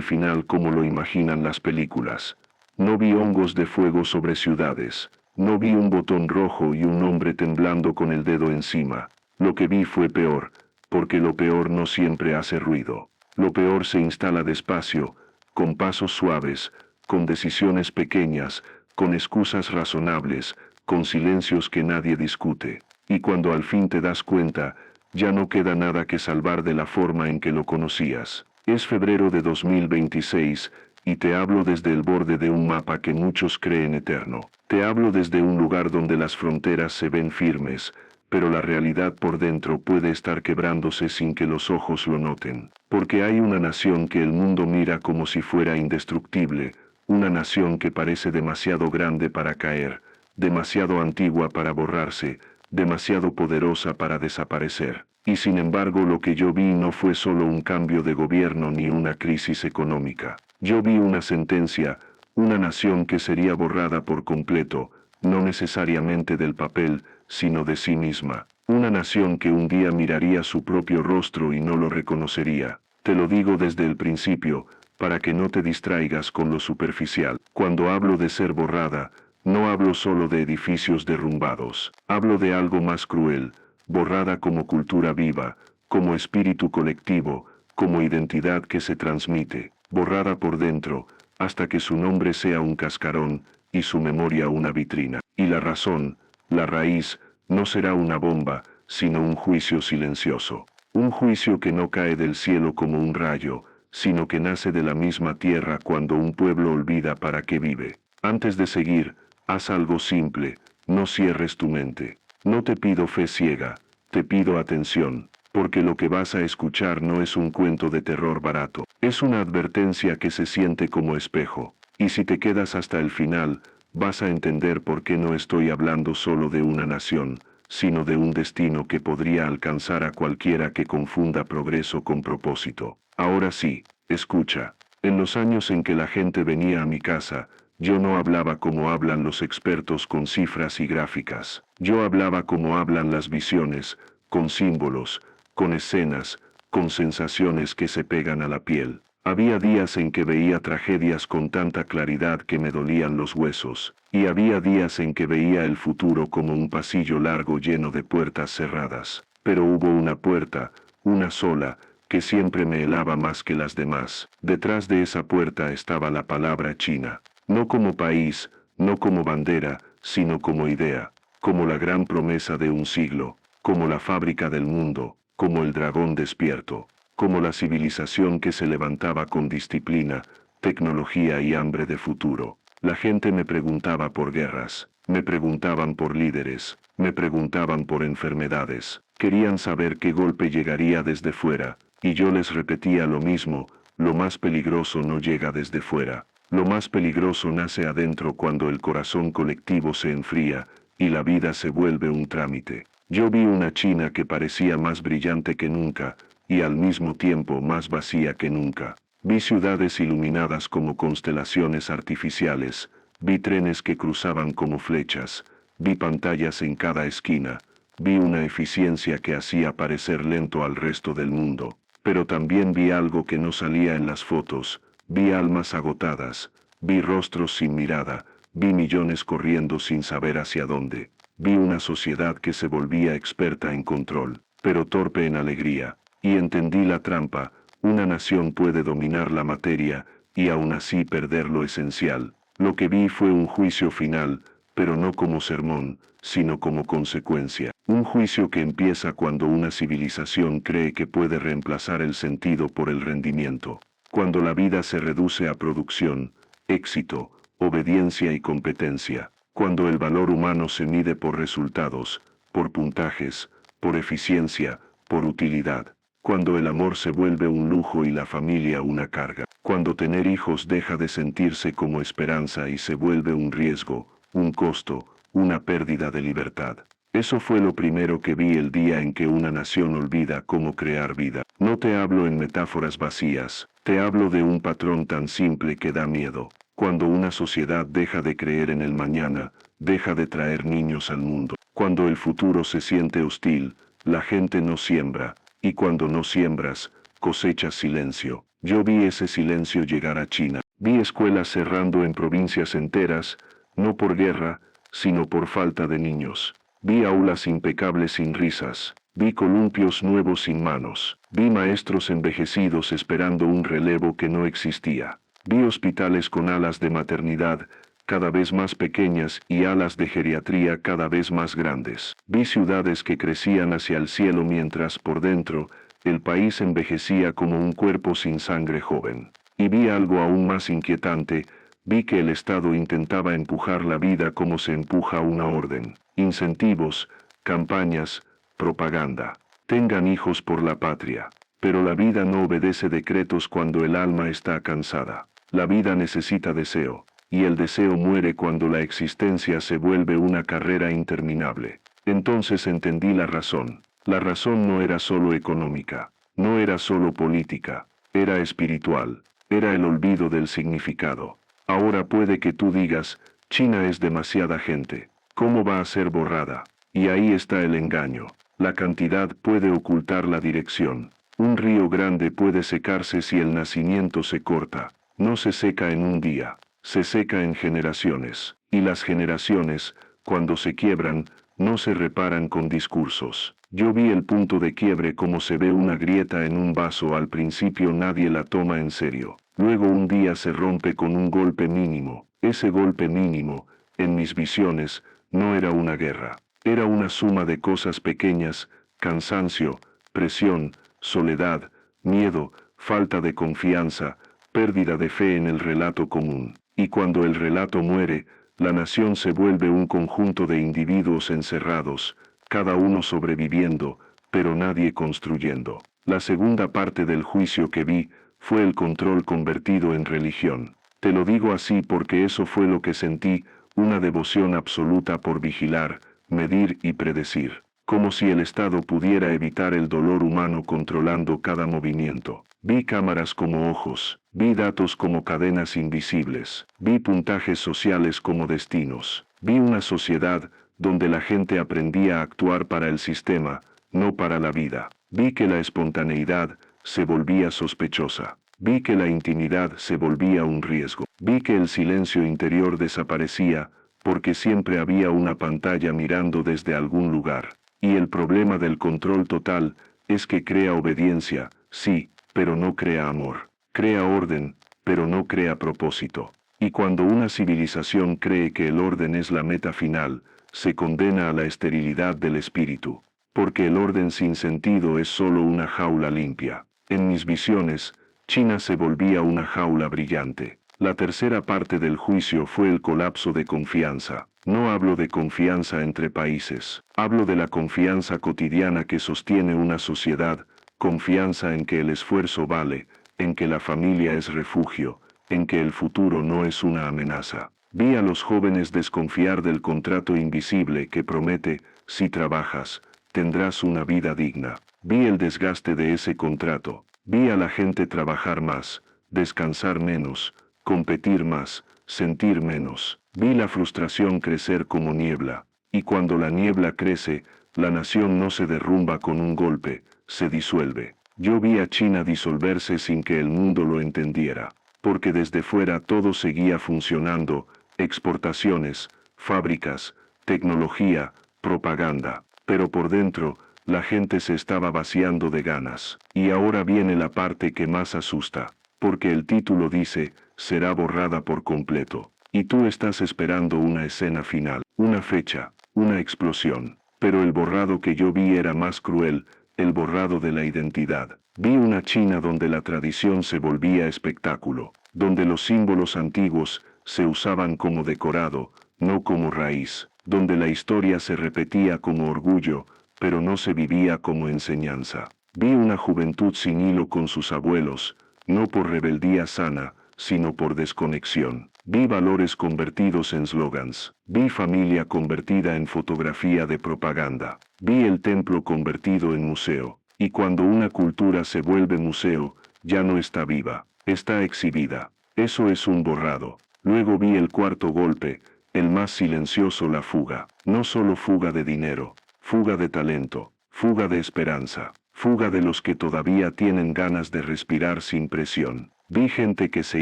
final como lo imaginan las películas. No vi hongos de fuego sobre ciudades. No vi un botón rojo y un hombre temblando con el dedo encima. Lo que vi fue peor, porque lo peor no siempre hace ruido. Lo peor se instala despacio, con pasos suaves, con decisiones pequeñas, con excusas razonables, con silencios que nadie discute. Y cuando al fin te das cuenta, ya no queda nada que salvar de la forma en que lo conocías. Es febrero de 2026, y te hablo desde el borde de un mapa que muchos creen eterno. Te hablo desde un lugar donde las fronteras se ven firmes, pero la realidad por dentro puede estar quebrándose sin que los ojos lo noten. Porque hay una nación que el mundo mira como si fuera indestructible, una nación que parece demasiado grande para caer, demasiado antigua para borrarse, demasiado poderosa para desaparecer. Y sin embargo lo que yo vi no fue solo un cambio de gobierno ni una crisis económica. Yo vi una sentencia, una nación que sería borrada por completo, no necesariamente del papel, sino de sí misma. Una nación que un día miraría su propio rostro y no lo reconocería. Te lo digo desde el principio, para que no te distraigas con lo superficial. Cuando hablo de ser borrada, no hablo solo de edificios derrumbados. Hablo de algo más cruel, borrada como cultura viva, como espíritu colectivo, como identidad que se transmite, borrada por dentro, hasta que su nombre sea un cascarón, y su memoria una vitrina. Y la razón, la raíz, no será una bomba, sino un juicio silencioso. Un juicio que no cae del cielo como un rayo, sino que nace de la misma tierra cuando un pueblo olvida para qué vive. Antes de seguir, haz algo simple, no cierres tu mente. No te pido fe ciega, te pido atención, porque lo que vas a escuchar no es un cuento de terror barato, es una advertencia que se siente como espejo. Y si te quedas hasta el final, vas a entender por qué no estoy hablando solo de una nación, sino de un destino que podría alcanzar a cualquiera que confunda progreso con propósito. Ahora sí, escucha. En los años en que la gente venía a mi casa, yo no hablaba como hablan los expertos con cifras y gráficas. Yo hablaba como hablan las visiones, con símbolos, con escenas, con sensaciones que se pegan a la piel. Había días en que veía tragedias con tanta claridad que me dolían los huesos, y había días en que veía el futuro como un pasillo largo lleno de puertas cerradas. Pero hubo una puerta, una sola, que siempre me helaba más que las demás. Detrás de esa puerta estaba la palabra China. No como país, no como bandera, sino como idea, como la gran promesa de un siglo, como la fábrica del mundo, como el dragón despierto, como la civilización que se levantaba con disciplina, tecnología y hambre de futuro. La gente me preguntaba por guerras, me preguntaban por líderes, me preguntaban por enfermedades, querían saber qué golpe llegaría desde fuera, y yo les repetía lo mismo, lo más peligroso no llega desde fuera. Lo más peligroso nace adentro cuando el corazón colectivo se enfría, y la vida se vuelve un trámite. Yo vi una China que parecía más brillante que nunca, y al mismo tiempo más vacía que nunca. Vi ciudades iluminadas como constelaciones artificiales, vi trenes que cruzaban como flechas, vi pantallas en cada esquina, vi una eficiencia que hacía parecer lento al resto del mundo. Pero también vi algo que no salía en las fotos. Vi almas agotadas, vi rostros sin mirada, vi millones corriendo sin saber hacia dónde, vi una sociedad que se volvía experta en control, pero torpe en alegría, y entendí la trampa. Una nación puede dominar la materia, y aún así perder lo esencial. Lo que vi fue un juicio final, pero no como sermón, sino como consecuencia. Un juicio que empieza cuando una civilización cree que puede reemplazar el sentido por el rendimiento. Cuando la vida se reduce a producción, éxito, obediencia y competencia. Cuando el valor humano se mide por resultados, por puntajes, por eficiencia, por utilidad. Cuando el amor se vuelve un lujo y la familia una carga. Cuando tener hijos deja de sentirse como esperanza y se vuelve un riesgo, un costo, una pérdida de libertad. Eso fue lo primero que vi el día en que una nación olvida cómo crear vida. No te hablo en metáforas vacías, te hablo de un patrón tan simple que da miedo. Cuando una sociedad deja de creer en el mañana, deja de traer niños al mundo. Cuando el futuro se siente hostil, la gente no siembra, y cuando no siembras, cosechas silencio. Yo vi ese silencio llegar a China. Vi escuelas cerrando en provincias enteras, no por guerra, sino por falta de niños. Vi aulas impecables sin risas. Vi columpios nuevos sin manos. Vi maestros envejecidos esperando un relevo que no existía. Vi hospitales con alas de maternidad cada vez más pequeñas y alas de geriatría cada vez más grandes. Vi ciudades que crecían hacia el cielo mientras por dentro el país envejecía como un cuerpo sin sangre joven. Y vi algo aún más inquietante. Vi que el Estado intentaba empujar la vida como se empuja una orden. Incentivos, campañas, propaganda. Tengan hijos por la patria. Pero la vida no obedece decretos cuando el alma está cansada. La vida necesita deseo, y el deseo muere cuando la existencia se vuelve una carrera interminable. Entonces entendí la razón. La razón no era solo económica, no era solo política, era espiritual, era el olvido del significado. Ahora puede que tú digas, China es demasiada gente, ¿cómo va a ser borrada? Y ahí está el engaño. La cantidad puede ocultar la dirección. Un río grande puede secarse si el nacimiento se corta. No se seca en un día, se seca en generaciones. Y las generaciones, cuando se quiebran, no se reparan con discursos. Yo vi el punto de quiebre como se ve una grieta en un vaso. Al principio nadie la toma en serio. Luego un día se rompe con un golpe mínimo. Ese golpe mínimo, en mis visiones, no era una guerra. Era una suma de cosas pequeñas, cansancio, presión, soledad, miedo, falta de confianza, pérdida de fe en el relato común. Y cuando el relato muere, la nación se vuelve un conjunto de individuos encerrados, cada uno sobreviviendo, pero nadie construyendo. La segunda parte del juicio que vi fue el control convertido en religión. Te lo digo así porque eso fue lo que sentí, una devoción absoluta por vigilar, medir y predecir, como si el Estado pudiera evitar el dolor humano controlando cada movimiento. Vi cámaras como ojos, vi datos como cadenas invisibles, vi puntajes sociales como destinos, vi una sociedad donde la gente aprendía a actuar para el sistema, no para la vida. Vi que la espontaneidad se volvía sospechosa. Vi que la intimidad se volvía un riesgo. Vi que el silencio interior desaparecía, porque siempre había una pantalla mirando desde algún lugar. Y el problema del control total es que crea obediencia, sí, pero no crea amor. Crea orden, pero no crea propósito. Y cuando una civilización cree que el orden es la meta final, se condena a la esterilidad del espíritu. Porque el orden sin sentido es solo una jaula limpia. En mis visiones, China se volvía una jaula brillante. La tercera parte del juicio fue el colapso de confianza. No hablo de confianza entre países. Hablo de la confianza cotidiana que sostiene una sociedad, confianza en que el esfuerzo vale, en que la familia es refugio, en que el futuro no es una amenaza. Vi a los jóvenes desconfiar del contrato invisible que promete, si trabajas, tendrás una vida digna. Vi el desgaste de ese contrato. Vi a la gente trabajar más, descansar menos, competir más, sentir menos. Vi la frustración crecer como niebla. Y cuando la niebla crece, la nación no se derrumba con un golpe, se disuelve. Yo vi a China disolverse sin que el mundo lo entendiera, porque desde fuera todo seguía funcionando, exportaciones, fábricas, tecnología, propaganda. Pero por dentro, la gente se estaba vaciando de ganas. Y ahora viene la parte que más asusta, porque el título dice, será borrada por completo. Y tú estás esperando una escena final, una fecha, una explosión. Pero el borrado que yo vi era más cruel, el borrado de la identidad. Vi una China donde la tradición se volvía espectáculo, donde los símbolos antiguos se usaban como decorado, no como raíz, donde la historia se repetía como orgullo, pero no se vivía como enseñanza. Vi una juventud sin hilo con sus abuelos, no por rebeldía sana, sino por desconexión. Vi valores convertidos en slogans. Vi familia convertida en fotografía de propaganda. Vi el templo convertido en museo. Y cuando una cultura se vuelve museo, ya no está viva, está exhibida. Eso es un borrado. Luego vi el cuarto golpe, el más silencioso, la fuga. No solo fuga de dinero, fuga de talento, fuga de esperanza, fuga de los que todavía tienen ganas de respirar sin presión. Vi gente que se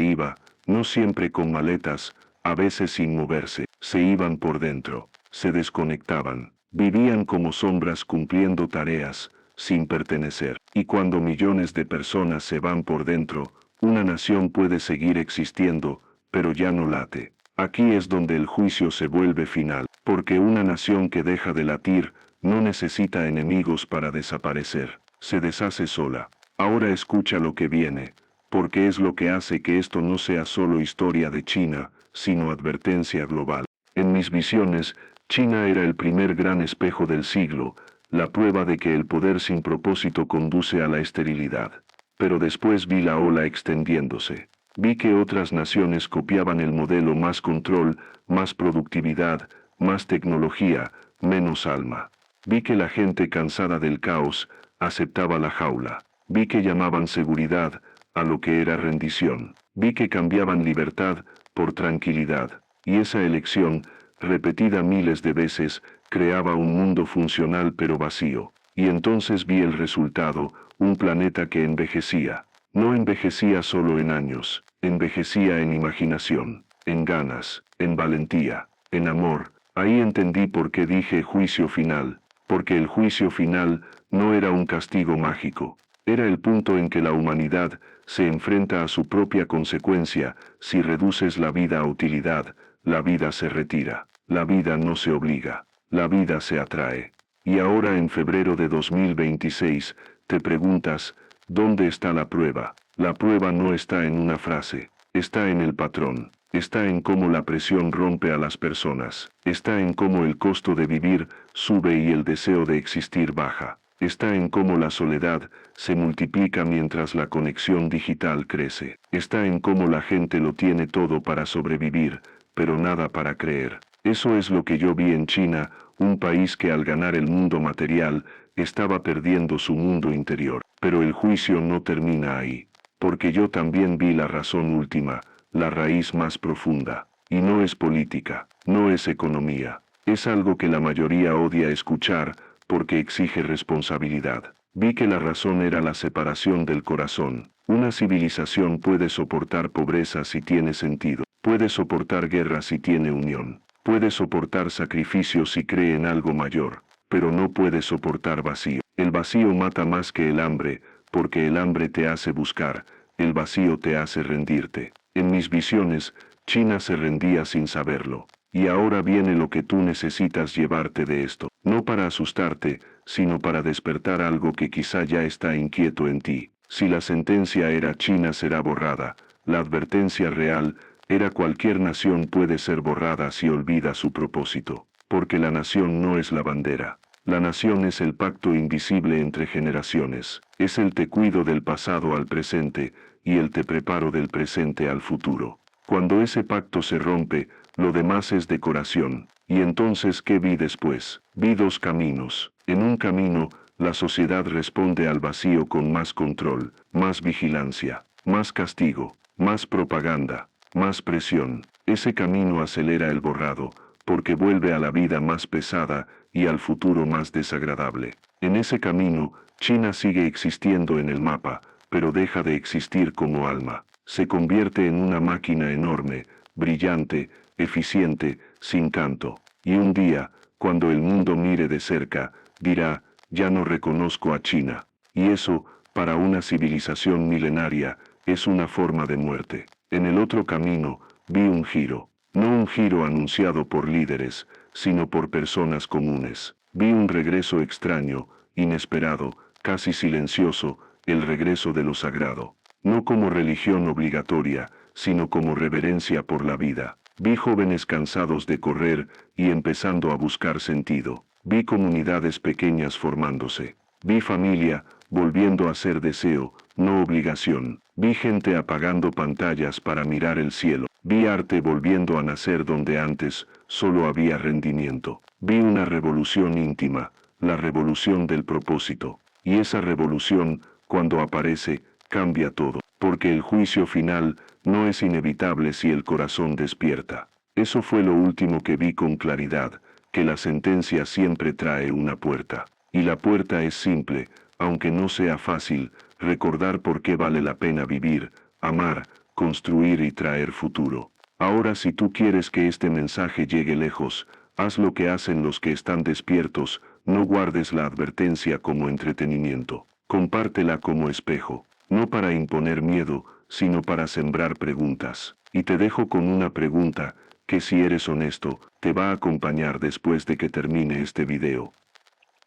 iba, no siempre con maletas, a veces sin moverse, se iban por dentro, se desconectaban, vivían como sombras cumpliendo tareas, sin pertenecer. Y cuando millones de personas se van por dentro, una nación puede seguir existiendo, pero ya no late. Aquí es donde el juicio se vuelve final, porque una nación que deja de latir, no necesita enemigos para desaparecer, se deshace sola. Ahora escucha lo que viene, porque es lo que hace que esto no sea solo historia de China, sino advertencia global. En mis visiones, China era el primer gran espejo del siglo, la prueba de que el poder sin propósito conduce a la esterilidad. Pero después vi la ola extendiéndose. Vi que otras naciones copiaban el modelo: más control, más productividad, más tecnología, menos alma. Vi que la gente cansada del caos aceptaba la jaula. Vi que llamaban seguridad a lo que era rendición. Vi que cambiaban libertad por tranquilidad. Y esa elección, repetida miles de veces, creaba un mundo funcional pero vacío. Y entonces vi el resultado, un planeta que envejecía. No envejecía solo en años, envejecía en imaginación, en ganas, en valentía, en amor. Ahí entendí por qué dije juicio final, porque el juicio final no era un castigo mágico, era el punto en que la humanidad se enfrenta a su propia consecuencia. Si reduces la vida a utilidad, la vida se retira, la vida no se obliga, la vida se atrae. Y ahora en febrero de 2026, te preguntas, ¿dónde está la prueba? La prueba no está en una frase, está en el patrón, está en cómo la presión rompe a las personas, está en cómo el costo de vivir sube y el deseo de existir baja, está en cómo la soledad se multiplica mientras la conexión digital crece, está en cómo la gente lo tiene todo para sobrevivir, pero nada para creer. Eso es lo que yo vi en China, un país que al ganar el mundo material, estaba perdiendo su mundo interior. Pero el juicio no termina ahí, porque yo también vi la razón última, la raíz más profunda, y no es política, no es economía, es algo que la mayoría odia escuchar, porque exige responsabilidad. Vi que la razón era la separación del corazón. Una civilización puede soportar pobreza si tiene sentido, puede soportar guerra si tiene unión, puede soportar sacrificios si cree en algo mayor, pero no puede soportar vacío. El vacío mata más que el hambre, porque el hambre te hace buscar, el vacío te hace rendirte. En mis visiones, China se rendía sin saberlo. Y ahora viene lo que tú necesitas llevarte de esto, no para asustarte, sino para despertar algo que quizá ya está inquieto en ti. Si la sentencia era China será borrada, la advertencia real era cualquier nación puede ser borrada si olvida su propósito, porque la nación no es la bandera. La nación es el pacto invisible entre generaciones, es el te cuido del pasado al presente, y el te preparo del presente al futuro. Cuando ese pacto se rompe, lo demás es decoración. Y entonces, ¿qué vi después? Vi dos caminos. En un camino, la sociedad responde al vacío con más control, más vigilancia, más castigo, más propaganda, más presión. Ese camino acelera el borrado, porque vuelve a la vida más pesada y al futuro más desagradable. En ese camino, China sigue existiendo en el mapa, pero deja de existir como alma. Se convierte en una máquina enorme, brillante, eficiente, sin canto. Y un día, cuando el mundo mire de cerca, dirá, ya no reconozco a China. Y eso, para una civilización milenaria, es una forma de muerte. En el otro camino, vi un giro. No un giro anunciado por líderes, sino por personas comunes. Vi un regreso extraño, inesperado, casi silencioso, el regreso de lo sagrado. No como religión obligatoria, sino como reverencia por la vida. Vi jóvenes cansados de correr y empezando a buscar sentido. Vi comunidades pequeñas formándose. Vi familia volviendo a ser deseo, no obligación. Vi gente apagando pantallas para mirar el cielo. Vi arte volviendo a nacer donde antes solo había rendimiento. Vi una revolución íntima, la revolución del propósito. Y esa revolución, cuando aparece, cambia todo, porque el juicio final no es inevitable si el corazón despierta. Eso fue lo último que vi con claridad, que la sentencia siempre trae una puerta. Y la puerta es simple, aunque no sea fácil, recordar por qué vale la pena vivir, amar, construir y traer futuro. Ahora si tú quieres que este mensaje llegue lejos, haz lo que hacen los que están despiertos, no guardes la advertencia como entretenimiento. Compártela como espejo, no para imponer miedo, sino para sembrar preguntas. Y te dejo con una pregunta, que si eres honesto, te va a acompañar después de que termine este video.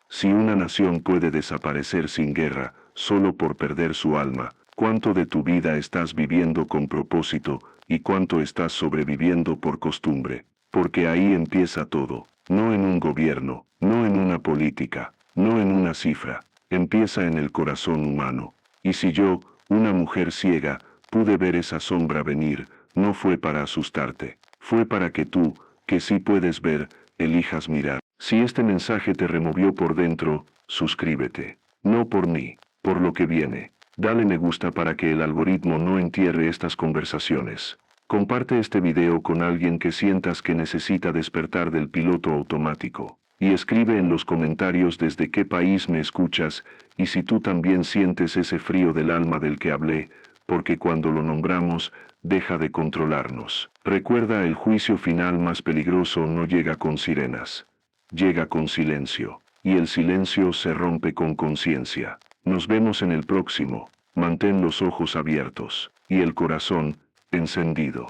Si una nación puede desaparecer sin guerra, solo por perder su alma, ¿cuánto de tu vida estás viviendo con propósito, y cuánto estás sobreviviendo por costumbre? Porque ahí empieza todo, no en un gobierno, no en una política, no en una cifra, empieza en el corazón humano. Y si yo, una mujer ciega, pude ver esa sombra venir, no fue para asustarte, fue para que tú, que sí puedes ver, elijas mirar. Si este mensaje te removió por dentro, suscríbete. No por mí, por lo que viene. Dale me gusta para que el algoritmo no entierre estas conversaciones. Comparte este video con alguien que sientas que necesita despertar del piloto automático. Y escribe en los comentarios desde qué país me escuchas, y si tú también sientes ese frío del alma del que hablé, porque cuando lo nombramos, deja de controlarnos. Recuerda, el juicio final más peligroso no llega con sirenas. Llega con silencio, y el silencio se rompe con conciencia. Nos vemos en el próximo. Mantén los ojos abiertos, y el corazón encendido.